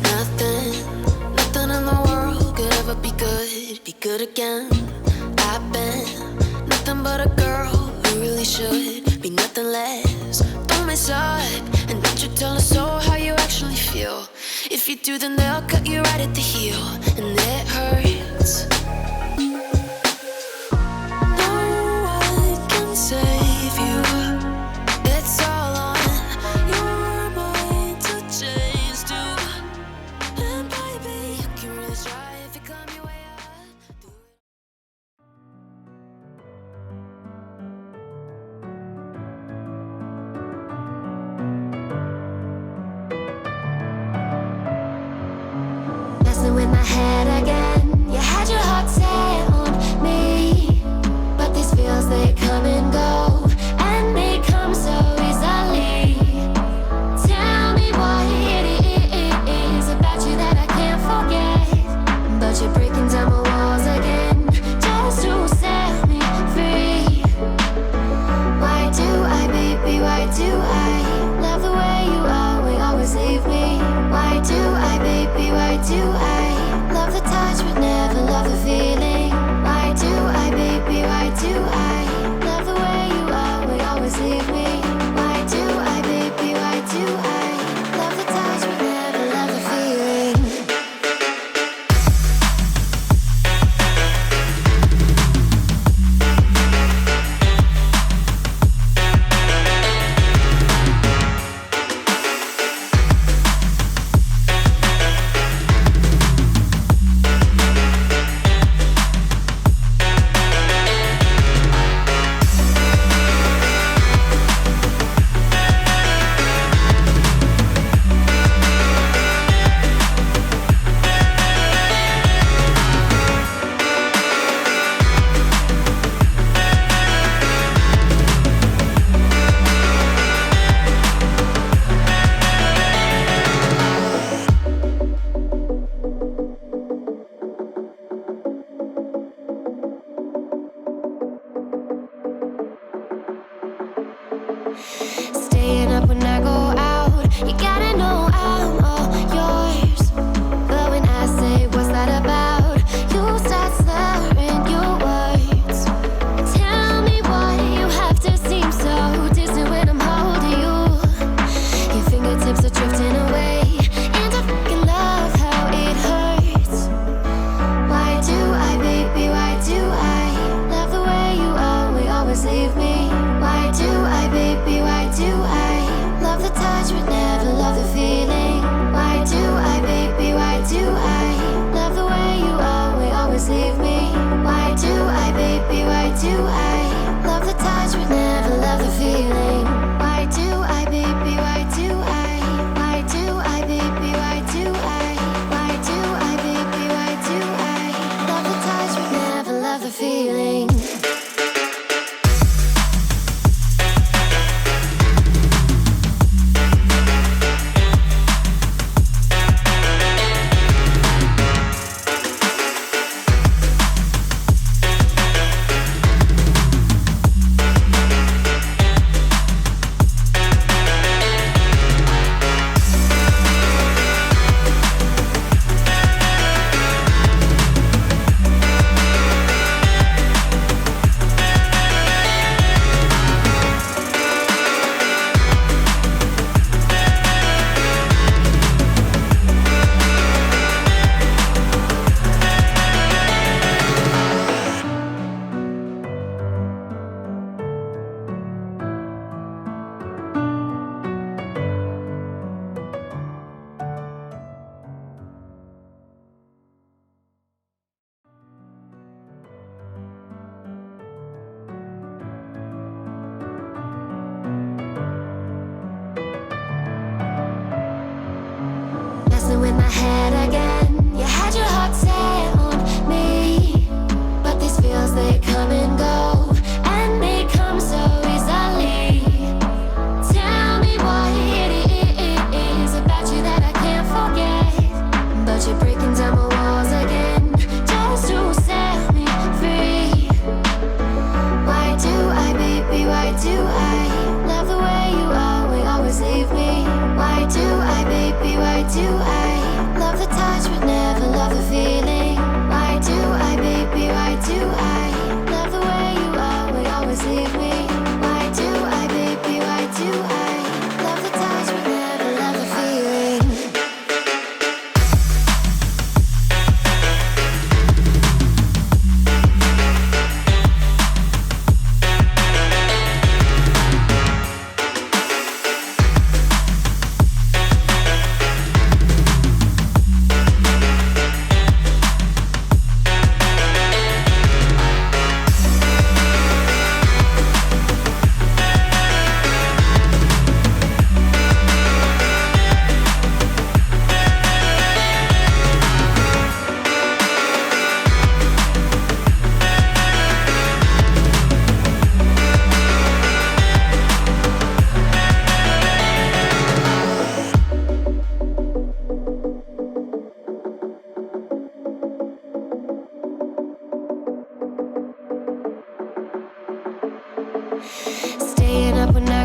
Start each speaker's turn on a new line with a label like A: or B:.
A: Nothing in the world could ever be good again. I've been nothing but a girl who really should be nothing less. Don't mess up, and don't you tell us so how you actually feel. If you do, then they'll cut you right at the heel, and it hurts. No one can save you. It's all on your mind to change too. And baby, you can really try if you climb your way up.
B: Messing with my head again. You had your heart set on me, but these feels, they come and go, and they come so easily. Tell me what it is about you that I can't forget, but you're breaking down my walls again just to set me free. Why do I, baby, why do I love the way you always leave me? Why do I, baby, why do I love the touch but never love the feeling? Why do I, baby, why do I love the way you always leave me? Why do I, baby, why do I love the touch but never love the feeling? Staying up when I go out, you gotta know I'm all yours. But when I say what's that about, you start slurring your words. Tell me why you have to seem so distant when I'm holding you. Your fingertips are drifting away, and I fucking love how it hurts. Why do I, baby, why do I love the way you always leave me? Why do I, baby, why do I love the touch but never love the feeling? Why do I, baby, why do I love the way you always leave me? Why do I, baby, why do I love the touch but never love the feeling? Why do I, baby, why do why do I, baby, why do why do I, baby, why do I love the touch but never love the feeling? With my head again, you had your heart set on me, but these feels, they come and go, and they come so easily. Tell me what it is about you that I can't forget, but you're breaking down my walls again just to set me free. Why do I, baby, why do I love the way you always leave me? Why do I, baby, why do I Staying up when I